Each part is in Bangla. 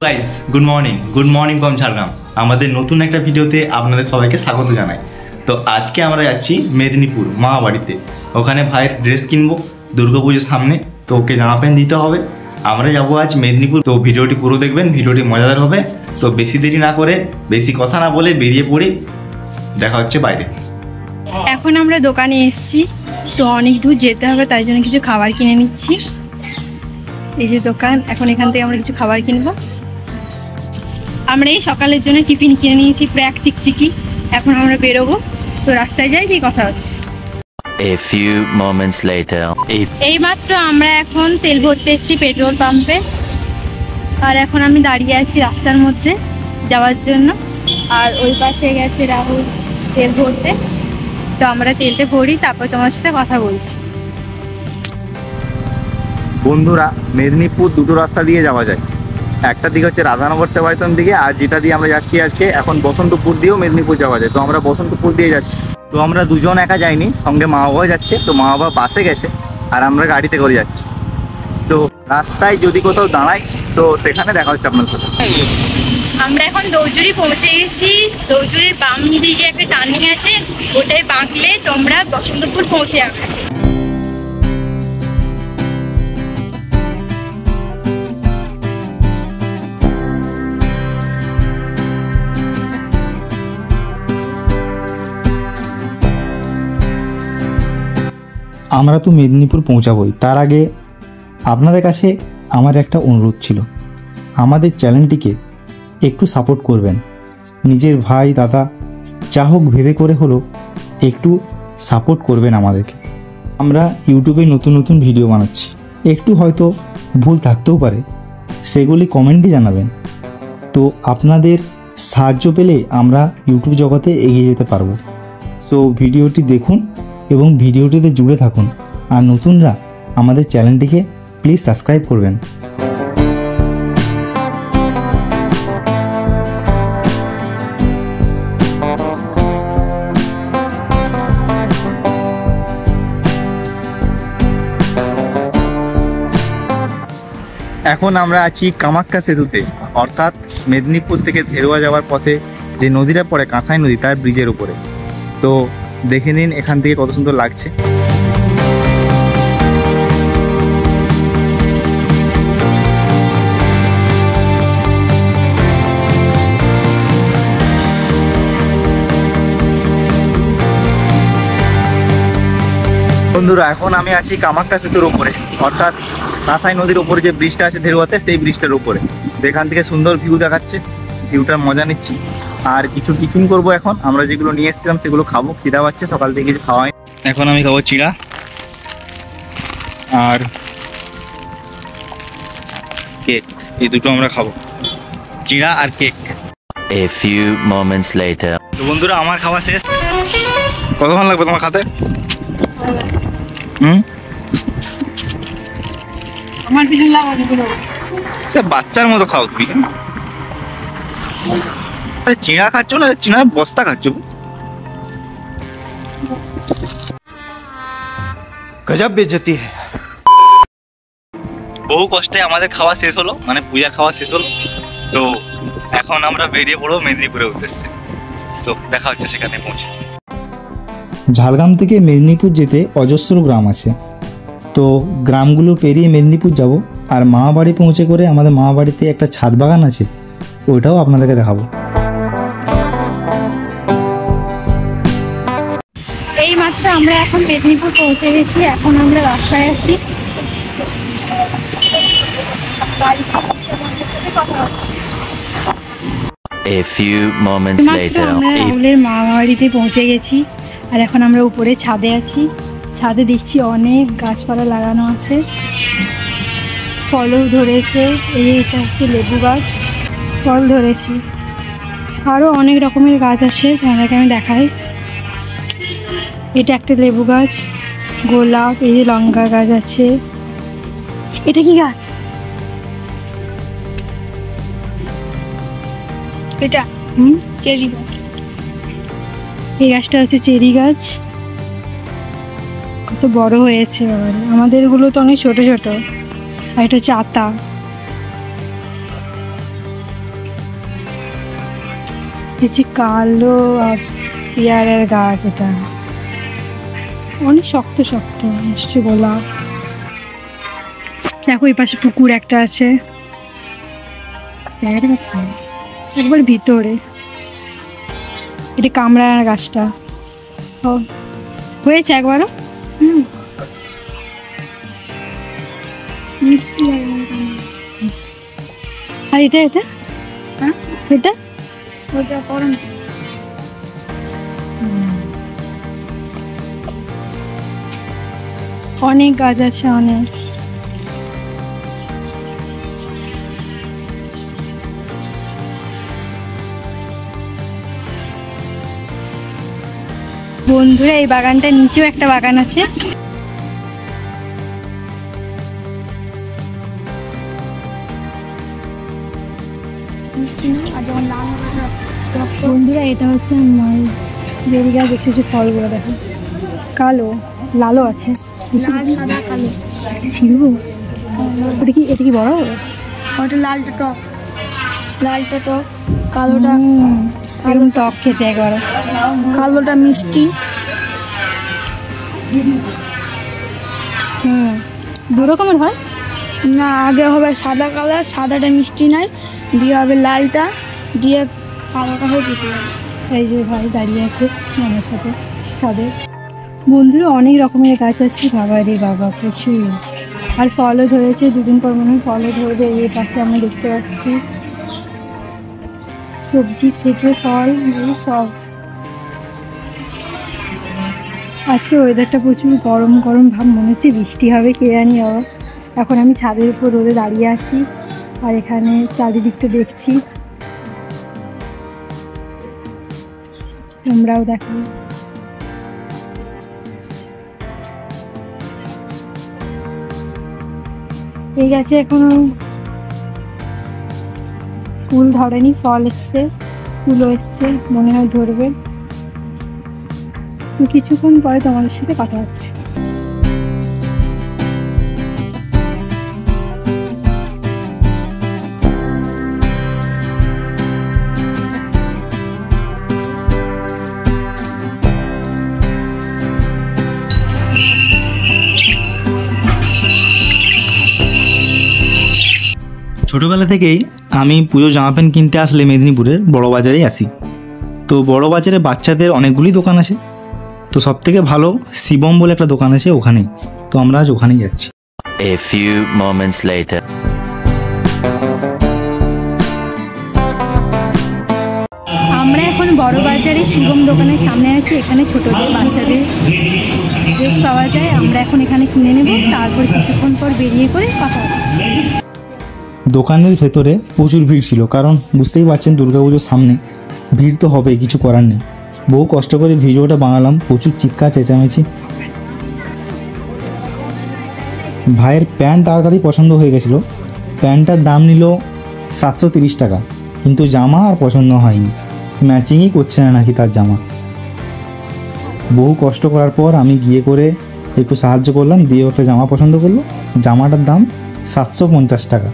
Guys good morning from Jhargram. আমাদের নতুন একটা ভিডিওতে আপনাদের সবাইকে স্বাগত জানাই। তো আজকে আমরা যাচ্ছি মেদিনীপুর মা বাড়িতে। ওখানে ভাইয়ের ড্রেস কিনবো দুর্গাপুজোর সামনে, তো ওকে জামা প্যান্ট দিতে হবে। আমরা যাবো আজ মেদিনীপুর। তো ভিডিওটি পুরো দেখবেন, ভিডিওটি মজাদার হবে। তো বেশি দেরি না করে, বেশি কথা না বলে বেরিয়ে পড়ি। দেখা হচ্ছে বাইরে। এখন আমরা দোকানে এসেছি, তো অনেক দূর যেতে হবে, তাই জন্য কিছু খাবার কিনে নিচ্ছি। এই যে দোকান, এখন এখান থেকে আমরা কিছু খাবার কিনবো। আমরা এই সকালের জন্য টিফিন কিনে নিয়েছি, প্যাক চিকচিকি। এখন আমরা বেরোবো, তো রাস্তায় যাই, কি কথা হচ্ছে। A few moments later. এইমাত্র আমরা এখন তেল ভরতে এসেছি পেট্রোল পাম্পে, আর এখন আমি দাঁড়িয়ে আছি রাস্তার মধ্যে যাওয়ার জন্য। আর ওই পাশে গেছে রাহুল তেল ভরতে। তো আমরা তেলটা ভরি, তারপর তোমার সাথে কথা বলছি। বন্ধুরা, মেদিনীপুর দুটো রাস্তা দিয়ে যাওয়া যায়। একটা দিক হচ্ছে রাধানগর সেবায়তন দিকে, আর যেটা দিয়ে আমরা যাচ্ছি আজকে এখন বসন্তপুর দিয়েও মেদিনীপুর যাওয়া যায়। তো আমরা বসন্তপুর দিয়ে যাচ্ছি। তো আমরা দুজন একা যাইনি, সঙ্গে মা বাবাও যাচ্ছে। তো মা বাবা বাসে গেছে আর আমরা গাড়িতে করে যাচ্ছি। সো রাস্তায় যদি কোথাও দাঁড়াই তো সেখানে দেখা হচ্ছে আপনার সাথে। আমরা এখন দৌজুরি পৌঁছে গেছি। দৌজুরির বাম দিকে একটা টার্নিং আছে, ওটাই বাঁকলে তোমরা বসন্তপুর পৌঁছে যাবে। আমরা তো মেদিনীপুর পৌঁছাবই, তার আগে আপনাদের কাছে আমার একটা অনুরোধ ছিল, আমাদের চ্যানেলটিকে একটু সাপোর্ট করবেন। নিজের ভাই দাদা যা হোক ভেবে করে হলো একটু সাপোর্ট করবেন আমাদেরকে। আমরা ইউটিউবে নতুন নতুন ভিডিও বানাচ্ছি, একটু হয়তো ভুল থাকতেও পারে, সেগুলি কমেন্টে জানাবেন। তো আপনাদের সাহায্য পেলে আমরা ইউটিউব জগতে এগিয়ে যেতে পারবো। সো ভিডিওটি দেখুন এবং ভিডিওটিতে জুড়ে থাকুন। আর নতুনরা আমাদের চ্যানেলটিকে প্লিজ সাবস্ক্রাইব করবেন। এখন আমরা আছি কামাখ্যা সেতুতে, অর্থাৎ মেদিনীপুর থেকে ধেরুয়া যাওয়ার পথে যে নদীটা পড়ে কাঁসাই নদী, তার ব্রিজের উপরে। তো দেখে নিন এখান থেকে কত সুন্দর লাগছে। বন্ধুরা, এখন আমি আছি কামাখ্যা সেতুর উপরে, অর্থাৎ কাঁসাই নদীর উপরে যে ব্রিজটা আছে ধেরুয়াতে, সেই ব্রিজটার উপরে। এখান থেকে সুন্দর ভিউ দেখাচ্ছে, ভিউটার মজা নিচ্ছি। আর কিছু টিফিন করবো এখন। আমরা যেগুলো নিয়ে এসেছিলাম সেগুলো খাবো, খিদা পাচ্ছে, সকাল থেকে কিছু খাওয়া হয়। এখন আমি খাবো চিড়া আর কেক, এই দুটো আমরা খাবো, চিড়া আর cake. A few moments later. তো বন্ধুরা, আমার খাওয়া শেষ। কতক্ষণ লাগবে তোমার খাতে? আমার পিছনে লাগানো বাচ্চার মতো খাও তুমি। চিড়া খাচ্ছ না, চিড়ার বস্তা খাচ্ছ। গজব বেইজ্জতি। বহু কষ্টে আমাদের খাওয়া শেষ হলো, মানে পূজার খাওয়া শেষ হলো। তো এখন আমরা বেরিয়ে পড়বো মেদিনীপুরের উদ্দেশ্যে। সো দেখা হচ্ছে সেখানে পৌঁছে। ঝাড়গ্রাম থেকে মেদিনীপুর যেতে অজস্র গ্রাম আছে, তো গ্রামগুলো পেরিয়ে মেদিনীপুর যাব। আর মামা বাড়ি পৌঁছে করে আমাদের মামা বাড়িতে একটা ছাদ বাগান আছে, ওইটাও আপনাদেরকে দেখাবো। এই মাত্র আমরা এখন মেদিনীপুর পৌঁছে গেছি। এখন আমরা রাস্তায় আছি। A few moments later. আমরা রাহুলের মামা বাড়িতে পৌঁছে গেছি, আর এখন আমরা উপরে ছাদে আছি। ছাদে দেখছি অনেক গাছপালা লাগানো আছে, ফলও ধরেছে। এটা হচ্ছে লেবু গাছ, ফল ধরেছে। আরও অনেক রকমের গাছ আছে, তোমাদেরকে আমি দেখাই। এটা একটা লেবু গাছ, গোলাপ, এই যে লঙ্কা গাছ আছে। এটা কি গাছ? এটা চেরি গাছ। এই গাছটা হচ্ছে চেরি গাছ। কত বড় হয়েছে, আমাদেরগুলো তো অনেক ছোট ছোট। আর এটা হচ্ছে আতা। হচ্ছে কালো পেয়ারার গাছ, এটা অনেক শক্ত শক্ত, নিশ্চয়ই গোলাপ। দেখো এই পাশে পুকুর একটা আছে, একবার ভিতরে। এটা কামরাঙার গাছটা হয়েছে একবারও। আর এটা এটা এটা অনেক গাছ আছে, অনেক। বন্ধুরা এই বাগানটার নিচেও একটা বাগান আছে। বন্ধুরা এটা হচ্ছে বেরি গাছ, দেখছি ফলগুলো দেখো, কালো লালও আছে, ছিল। এটা কি বড়? ওটা লালটা টক, লালটা টক, কালোটা কালো টক খেতে একবার, কালোটা মিষ্টি। দু রকমের হয় না, আগে হবে সাদা কালার, সাদাটা মিষ্টি নাই, দিয়ে হবে লালটা, দিয়ে কালোটা হয়ে যেতে হবে। এই যে ভাই দাঁড়িয়ে আছে আমার সাথে ছাদে। বন্ধুরা অনেক রকমের গাছ আছে, বাবা রে বাবা প্রচুর। আর ফলও ধরেছে, দুদিন পর মনে হয় ফলও ধরবে। এই পাশে আমরা দেখতে পাচ্ছি সবজি থেকে ফল সব। আজকে ওয়েদারটা প্রচুর গরম গরম ভাব, মনে হচ্ছে বৃষ্টি হবে, কে জানি আবার। এখন আমি ছাদের উপর রোদে দাঁড়িয়ে আছি, আর এখানে চারিদিকটা দেখছি, তোমরাও দেখো। এই গাছে এখনো ফুল ধরেনি, ফল এসছে, ফুলও এসছে, মনে হয় ধরবে। তো কিছুক্ষণ পরে তোমাদের সাথে কথা হচ্ছে। ছোটোবেলা থেকেই আমি পুজো জামা প্যান্ট কিনতে আসলে মেদিনীপুরের বড় বাজারেই আসি। তো বড় বাজারে বাচ্চাদের অনেকগুলি দোকান আছে, তো সবথেকে ভালো শিবম বলে একটা দোকান আছে ওখানেই। তো আমরা আজ ওখানেই যাচ্ছি। A few moments later. আমরা এখন বড় বাজারে শিবম দোকানের সামনে আছি। এখানে ছোটদের বাচ্চাদের ড্রেস পাওয়া যায়। আমরা এখন এখানে কিনে নেব, তারপর কিছুক্ষণ পর বেরিয়ে করে কথা হচ্ছে। দোকানের ভেতরে প্রচুর ভিড় ছিল, কারণ বুঝতেই পারছেন দুর্গাপুজোর সামনে ভিড় তো হবেই, কিছু করার নেই। বহু কষ্ট করে ভিডিওটা বানালাম, প্রচুর চিৎকার চেঁচামেচি। ভাইয়ের প্যান্ট তাড়াতাড়ি পছন্দ হয়ে গেছিলো। প্যান্টটার দাম নিল 730 টাকা, কিন্তু জামা আর পছন্দ হয়নি, ম্যাচিংই করছে না নাকি তার জামা। বহু কষ্ট করার পর আমি গিয়ে করে একটু সাহায্য করলাম, দিয়ে একটা জামা পছন্দ করলো। জামাটার দাম 750 টাকা।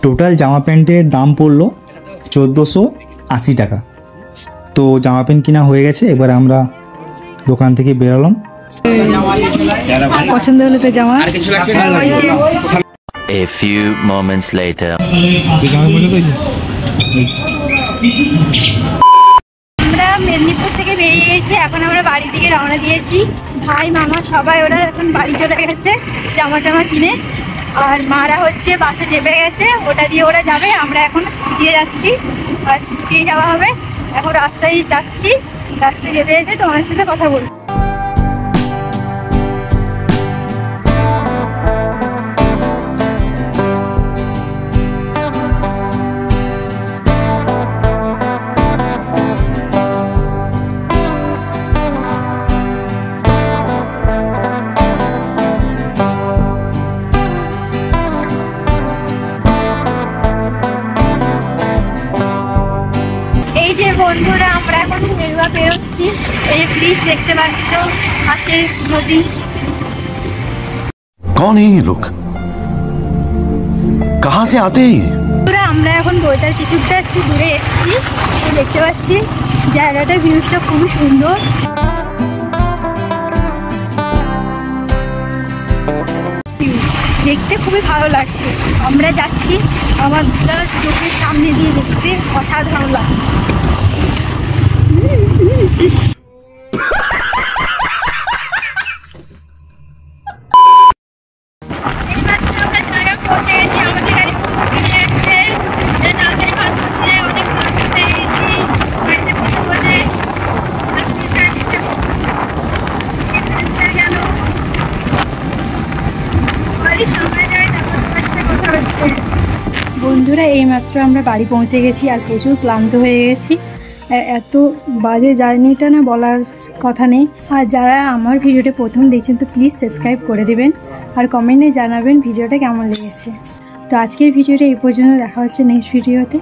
টোটাল জামা প্যান্টের দাম পড়লো 1480 টাকা। তো জামা প্যান্ট কিনা হয়ে গেছে, এবার আমরা দোকান থেকে বেরোলাম। পছন্দ হলো তো জামা। A few moments later. আমরা মেদিনীপুর থেকে বেরিয়ে গেছি, এখন আমরা বাড়ি থেকে রওনা দিয়েছি। ভাই মামা সবাই ওরা এখন বাড়ি চলে গেছে জামা টামা কিনে, আর মারা হচ্ছে বাসে চেপে গেছে, ওটা দিয়ে ওরা যাবে। আমরা এখন স্কুটিয়ে যাচ্ছি, আর স্কুটিয়ে যাওয়া হবে। এখন রাস্তায় যাচ্ছি, রাস্তায় যেতে যেতে তোমার সাথে কথা বলবো। বন্ধুরা আমরা এখন বেরোচ্ছি, এই ব্রিজ দেখতে পাচ্ছ, পাশে নদী। कौन है ये लोग? कहाँ से आते हैं? আমরা এখন বইটার কিছুটা একটু দূরে এসেছি, দেখতে পাচ্ছি জায়গাটার ভিউজটা খুবই সুন্দর। দেখতে খুবই ভালো লাগছে। আমরা যাচ্ছি, আমার চোখের সামনে দিয়ে দেখতে অসাধারণ লাগছে। পৌঁছে গেছি, আমাদের গাড়ি পৌঁছে যাচ্ছে। তাড়াতাড়ি ঘর পৌঁছে অনেক ঘুরতে গেছি, বাড়িতে বসে বসে আজকে গেল বাড়ির সামনে যায়, তারপর তোমার সাথে কথা হচ্ছে। বন্ধুরা, এইমাত্র আমরা বাড়ি পৌঁছে গেছি আর প্রচুর ক্লান্ত হয়ে গেছি। এত বাজে জার্নিটা না বলার কথা নেই। আর যারা আমার ভিডিওটা প্রথম দেখছেন তো প্লিজ সাবস্ক্রাইব করে দেবেন আর কমেন্টে জানাবেন ভিডিওটা কেমন লেগেছে। তো আজকের ভিডিওটা এই পর্যন্ত, দেখা হচ্ছে নেক্সট ভিডিওতে।